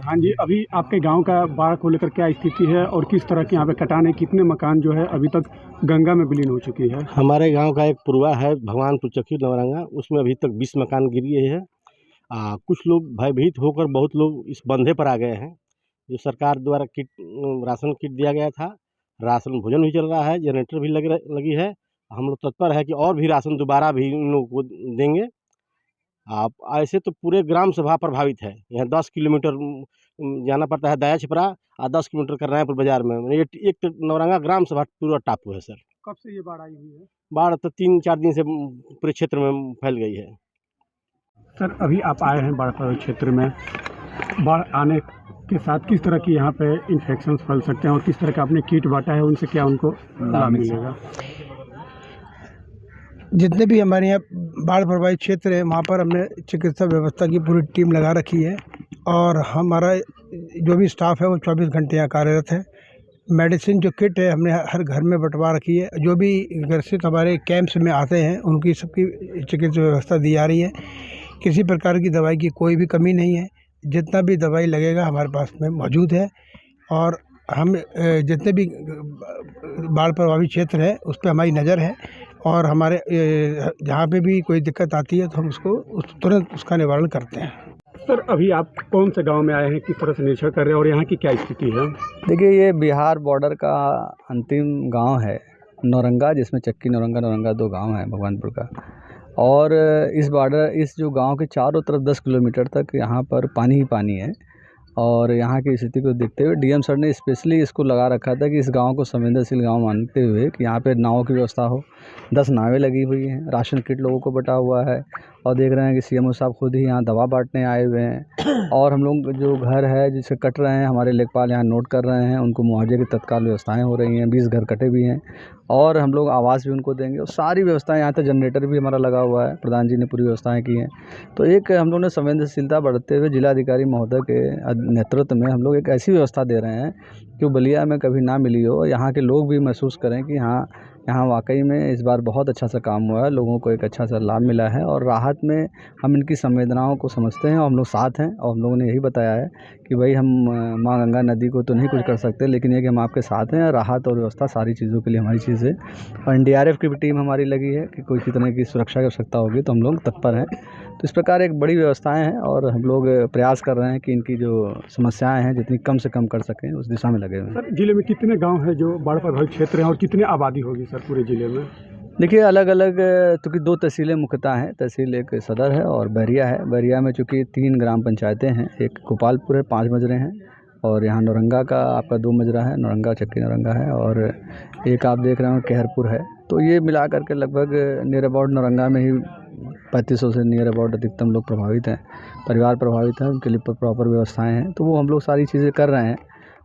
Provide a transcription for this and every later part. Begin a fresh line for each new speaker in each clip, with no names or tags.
हाँ जी, अभी आपके गांव का बाढ़ को लेकर क्या स्थिति है और किस तरह के यहाँ पे कटान है? कितने मकान जो है अभी तक गंगा में विलीन हो चुकी है?
हमारे गांव का एक पुरवा है भगवानपुर चक्की नवरंगा, उसमें अभी तक 20 मकान गिरे हैं। कुछ लोग भयभीत होकर बहुत लोग इस बंधे पर आ गए हैं। जो सरकार द्वारा राशन किट दिया गया था, राशन भोजन भी चल रहा है, जनरेटर भी लगी है। हम लोग तत्पर है कि और भी राशन दोबारा भी इन लोगों को देंगे। आप ऐसे तो पूरे ग्राम सभा प्रभावित है। यहाँ 10 किलोमीटर जाना पड़ता है दया छिपरा और 10 किलोमीटर करनायपुर बाजार में। ये एक तो नवरंगा ग्राम सभा पूरा टापू है सर।
कब से ये बाढ़ आई हुई है?
बाढ़ तो 3-4 दिन से पूरे क्षेत्र में फैल गई है।
सर, अभी आप आए हैं बाढ़ प्रभावित क्षेत्र में। बाढ़ आने के साथ किस तरह की यहाँ पे इन्फेक्शन फैल सकते हैं और किस तरह का आपने किट बांटा है, उनसे क्या उनको लाभ मिलेगा?
जितने भी हमारे यहाँ बाढ़ प्रभावित क्षेत्र है वहाँ पर हमने चिकित्सा व्यवस्था की पूरी टीम लगा रखी है और हमारा जो भी स्टाफ है वो 24 घंटे यहाँ कार्यरत है। मेडिसिन जो किट है हमने हर घर में बंटवा रखी है। जो भी ग्रसित हमारे कैंप्स में आते हैं उनकी सबकी चिकित्सा व्यवस्था दी जा रही है। किसी प्रकार की दवाई की कोई भी कमी नहीं है। जितना भी दवाई लगेगा हमारे पास में मौजूद है और हम जितने भी बाढ़ प्रभावित क्षेत्र है उस पर हमारी नज़र है और हमारे जहाँ पे भी कोई दिक्कत आती है तो हम तुरंत उसका निवारण करते हैं।
सर, अभी आप कौन से गांव में आए हैं, किस तरह से निरीक्षण कर रहे हैं और यहाँ की क्या स्थिति है?
देखिए, ये बिहार बॉर्डर का अंतिम गांव है नौरंगा, जिसमें चक्की नौरंगा 2 गांव हैं भगवानपुर का। और इस जो गांव के चारों तरफ 10 किलोमीटर तक यहाँ पर पानी ही पानी है। और यहाँ की स्थिति को देखते हुए डीएम सर ने स्पेशली इसको लगा रखा था कि इस गांव को संवेदनशील गांव मानते हुए कि यहाँ पे नावों की व्यवस्था हो। 10 नावें लगी हुई हैं, राशन किट लोगों को बटा हुआ है और देख रहे हैं कि सीएमओ साहब खुद ही यहाँ दवा बांटने आए हुए हैं। और हम लोग जो घर है जिसे कट रहे हैं, हमारे लेखपाल यहाँ नोट कर रहे हैं, उनको मुआवजे की तत्काल व्यवस्थाएँ हो रही हैं। 20 घर कटे भी हैं और हम लोग आवास भी उनको देंगे और सारी व्यवस्थाएं। यहाँ तक जनरेटर भी हमारा लगा हुआ है, प्रधान जी ने पूरी व्यवस्थाएं की हैं। तो एक हम लोग ने संवेदनशीलता बढ़ते हुए जिलाधिकारी महोदय के नेतृत्व में हम लोग एक ऐसी व्यवस्था दे रहे हैं जो बलिया में कभी ना मिली हो। यहाँ के लोग भी महसूस करें कि हाँ, यहाँ वाकई में इस बार बहुत अच्छा सा काम हुआ है, लोगों को एक अच्छा सा लाभ मिला है और राहत में हम इनकी संवेदनाओं को समझते हैं और हम लोग साथ हैं। और हम लोगों ने यही बताया है कि भाई हम माँ गंगा नदी को तो नहीं कुछ कर सकते, लेकिन ये कि हम आपके साथ हैं। राहत और व्यवस्था सारी चीज़ों के लिए हमारी चीज़ है और एनडीआरएफ की भी टीम हमारी लगी है कि कोई कितने की सुरक्षा की आवश्यकता होगी तो हम लोग तत्पर हैं। तो इस प्रकार एक बड़ी व्यवस्थाएं हैं और हम लोग प्रयास कर रहे हैं कि इनकी जो समस्याएं हैं जितनी कम से कम कर सकें उस दिशा में लगे हुए हैं।
सर, जिले में कितने गांव हैं जो बाढ़ प्रभावित क्षेत्र हैं और कितनी आबादी होगी सर पूरे जिले में?
देखिए, अलग अलग चूँकि 2 तहसीलें मुख्यतः हैं। तहसील एक सदर है और बैरिया है। बैरिया में चूँकि 3 ग्राम पंचायतें हैं, एक गोपालपुर है, 5 मजरे हैं और यहाँ नौरंगा का आपका 2 मजरा है, नौरंगा चक्की नौरंगा है और एक आप देख रहे हो कहरपुर है। तो ये मिला करके लगभग नियर अबाउट नौरंगा में ही 3500 से नियर अबाउट अधिकतम लोग प्रभावित हैं, परिवार प्रभावित हैं। उनके लिए प्रॉपर व्यवस्थाएं हैं तो वो हम लोग सारी चीज़ें कर रहे हैं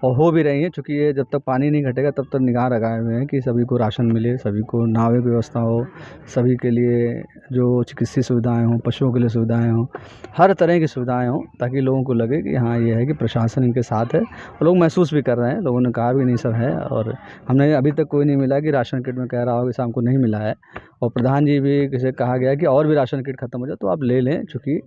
और हो भी रही हैं। चूँकि ये जब तक पानी नहीं घटेगा तब तक निगाह लगाए हुए हैं कि सभी को राशन मिले, सभी को नावे की व्यवस्था हो, सभी के लिए जो चिकित्सीय सुविधाएं हों, पशुओं के लिए सुविधाएं हों, हर तरह की सुविधाएं हों ताकि लोगों को लगे कि हाँ, ये है कि प्रशासन इनके साथ है। और लोग महसूस भी कर रहे हैं, लोगों ने कहा भी नहीं सर है। और हमने अभी तक कोई नहीं मिला कि राशन किट में कह रहा हो कि शाम को नहीं मिला है। और प्रधान जी भी किसे कहा गया कि और भी राशन किट खत्म हो जाए तो आप ले लें, चूँकि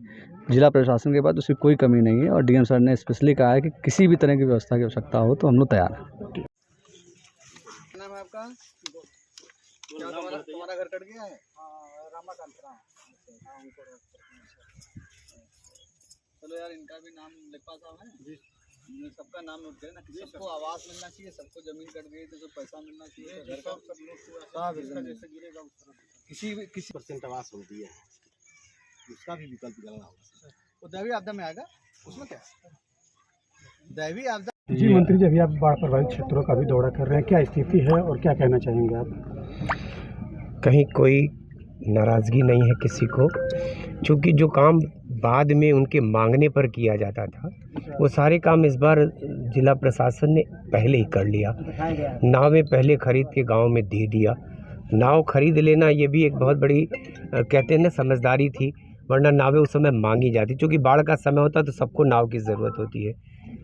जिला प्रशासन के बाद उसकी कोई कमी नहीं है। और डीएम सर ने स्पेशली कहा है कि किसी भी तरह की व्यवस्था की आवश्यकता हो तो हम लोग तैयार हैं।
क्या नाम है आपका? क्या तुम्हारा घर कट गया है? रामाकांत राम। चलो यार, इनका भी नाम लेखपाल साहब है जी, सबका नाम नोट करें ना। सबको आवास मिलना चाहिए, सबको जमीन कट गई तो जो पैसा मिलना चाहिए, घर का सब जैसे गिरेगा उस तरह किसी % आवास होती है, उसका भी विकल्प करना होगा। वो दैवीय आपदा में आएगा, उसमें क्या दैवीय आपदा।
जी मंत्री जी, अभी आप बाढ़ प्रभावित क्षेत्रों का भी दौरा कर रहे हैं, क्या स्थिति है और क्या कहना चाहेंगे आप?
कहीं कोई नाराज़गी नहीं है किसी को, क्योंकि जो काम बाद में उनके मांगने पर किया जाता था वो सारे काम इस बार जिला प्रशासन ने पहले ही कर लिया। नावें पहले खरीद के गांव में दे दिया। नाव खरीद लेना ये भी एक बहुत बड़ी कहते हैं ना समझदारी थी, वरना नावें उस समय मांगी जाती। क्योंकि बाढ़ का समय होता तो सबको नाव की ज़रूरत होती है।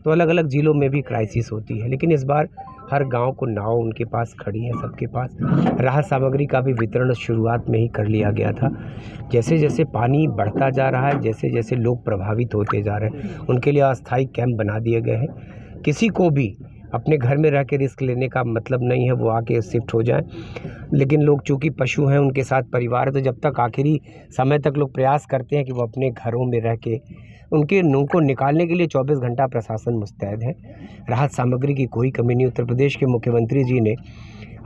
तो अलग अलग ज़िलों में भी क्राइसिस होती है। लेकिन इस बार हर गांव को नाव उनके पास खड़ी है, सबके पास। राहत सामग्री का भी वितरण शुरुआत में ही कर लिया गया था। जैसे जैसे पानी बढ़ता जा रहा है, जैसे जैसे लोग प्रभावित होते जा रहे हैं, उनके लिए अस्थायी कैंप बना दिए गए हैं। किसी को भी अपने घर में रह के रिस्क लेने का मतलब नहीं है वो आके शिफ्ट हो जाएं। लेकिन लोग चूँकि पशु हैं, उनके साथ परिवार है, तो जब तक आखिरी समय तक लोग प्रयास करते हैं कि वो अपने घरों में रह के उनको निकालने के लिए 24 घंटा प्रशासन मुस्तैद है। राहत सामग्री की कोई कमी नहीं। उत्तर प्रदेश के मुख्यमंत्री जी ने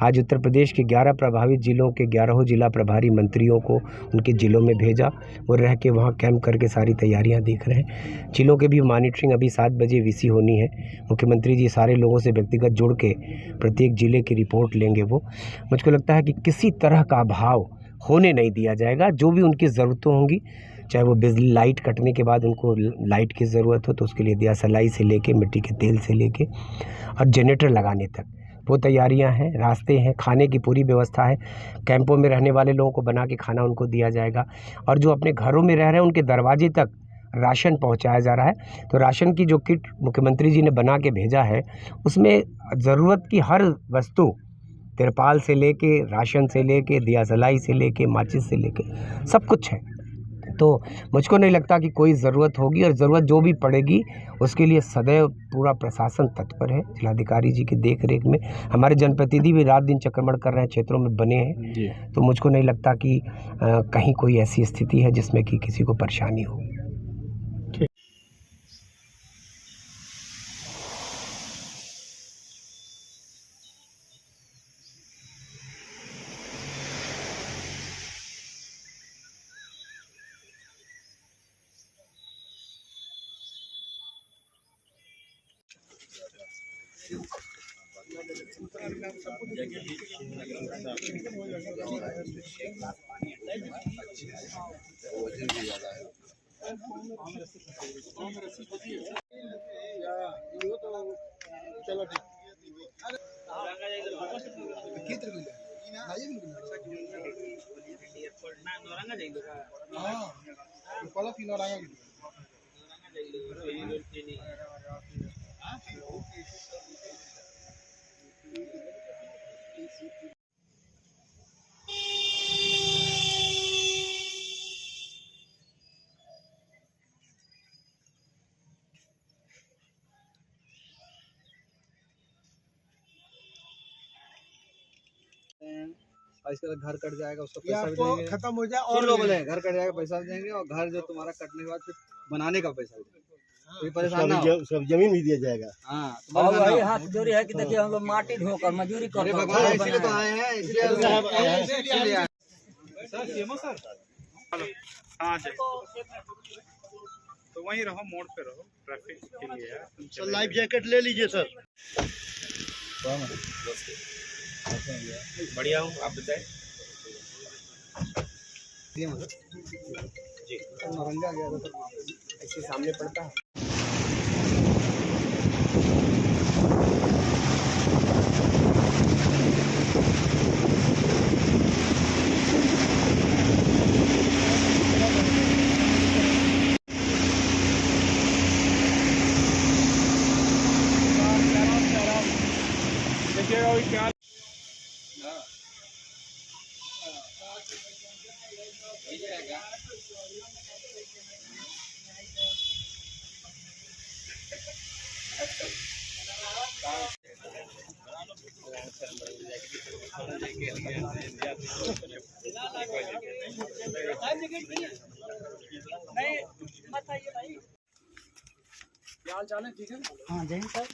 आज उत्तर प्रदेश के 11 प्रभावित ज़िलों के 11 जिला प्रभारी मंत्रियों को उनके ज़िलों में भेजा। वो रह के वहाँ कैंप करके सारी तैयारियां देख रहे हैं। ज़िलों के भी मॉनिटरिंग अभी 7 बजे वीसी होनी है। मुख्यमंत्री जी सारे लोगों से व्यक्तिगत जुड़ के प्रत्येक ज़िले की रिपोर्ट लेंगे। वो मुझको लगता है कि किसी तरह का अभाव होने नहीं दिया जाएगा। जो भी उनकी ज़रूरतें होंगी, चाहे वो बिजली लाइट कटने के बाद उनको लाइट की ज़रूरत हो तो उसके लिए दिया सलाई से लेके मिट्टी के तेल से लेके और जनरेटर लगाने तक वो तैयारियां हैं। रास्ते हैं, खाने की पूरी व्यवस्था है। कैंपों में रहने वाले लोगों को बना के खाना उनको दिया जाएगा और जो अपने घरों में रह रहे हैं उनके दरवाजे तक राशन पहुंचाया जा रहा है। तो राशन की जो किट मुख्यमंत्री जी ने बना के भेजा है उसमें ज़रूरत की हर वस्तु, तिरपाल से लेके, राशन से लेके, दिया सलाई से लेके, माचिस से लेके सब कुछ है। तो मुझको नहीं लगता कि कोई ज़रूरत होगी और ज़रूरत जो भी पड़ेगी उसके लिए सदैव पूरा प्रशासन तत्पर है। जिलाधिकारी जी की देख रेख में हमारे जनप्रतिनिधि भी रात दिन चक्रमण कर रहे हैं, क्षेत्रों में बने हैं। तो मुझको नहीं लगता कि कहीं कोई ऐसी स्थिति है जिसमें कि किसी को परेशानी हो।
और इसके बाद घर कट जाएगा, उसका
ये
पैसा भी
आपको
देंगे।
खत्म हो जाए
और
और
लोग बोले घर कट जाएगा पैसा भी देंगे, और घर जो तुम्हारा कटने के बाद फिर बनाने का पैसा भी देंगे। कोई परेशान ना हो।
सब जमीन भी दिया जाएगा।
हाँ,
और वही हाथ जोड़ी है कि देखिए हम लोग माटी ढोकर मजदूरी
अरे
करते
भगवान इसीलिए तो आए हैं, इसलिए आए।
हाँ जी, तो वहीं रहो, मोड़ पे रहो, ट्रैफिक के लिए है।
सर लाइफ जैकेट ले लीजिए सर। बढ़िया हूँ, आप बताएं।
जी नौरंगा गया था,
ऐसे सामने पड़ता है।
क्या हाल चाल है? ठीक है।
हाँ जय हिंद सर।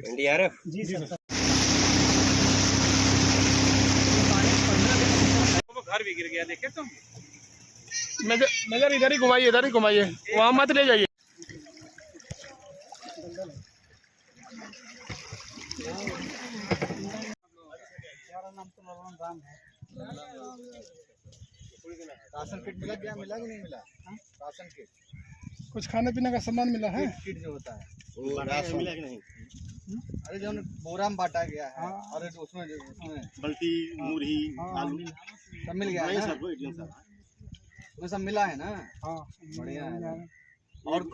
एनडीआरएफ
जी सर।
घर भी गिर गया, देखे तुम?
नजर इधर ही घुमाइए, वहाँ मत ले जाइए।
राशन किट मिला क्या, मिला कि नहीं मिला? राशन किट,
कुछ खाने पीने का सामान मिला है?
किट जो होता है,
राशन मिला कि नहीं?
अरे जो बोरा में बांटा गया है, अरे तो उसमें
बल्टी, मुरही, आलू
सब मिल गया है
नहीं
ना?
सर, वो एटीएम सर।
तुम्हें सब मिला है ना?
हाँ
बढ़िया है।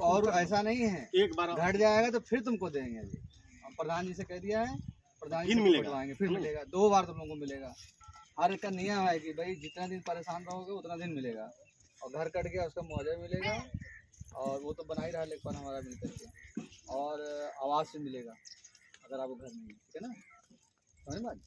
और ऐसा नहीं है,
एक बार
घट जाएगा तो फिर तुमको देंगे जी। अब प्रधान जी से कह दिया है, प्रधान जी
फिर
से
मिलेगा।
कटवाएंगे, फिर मिलेगा, 2 बार तुम लोगों को मिलेगा। हर एक का नियम है कि भाई जितना दिन परेशान रहोगे उतना दिन मिलेगा, और घर कट गया उसका मुआवजा मिलेगा, और वो तो बना ही रहा लेखपाल हमारा मिल करके, और आवास से मिलेगा अगर आपको घर नहीं है, ठीक है ना? समझ बात?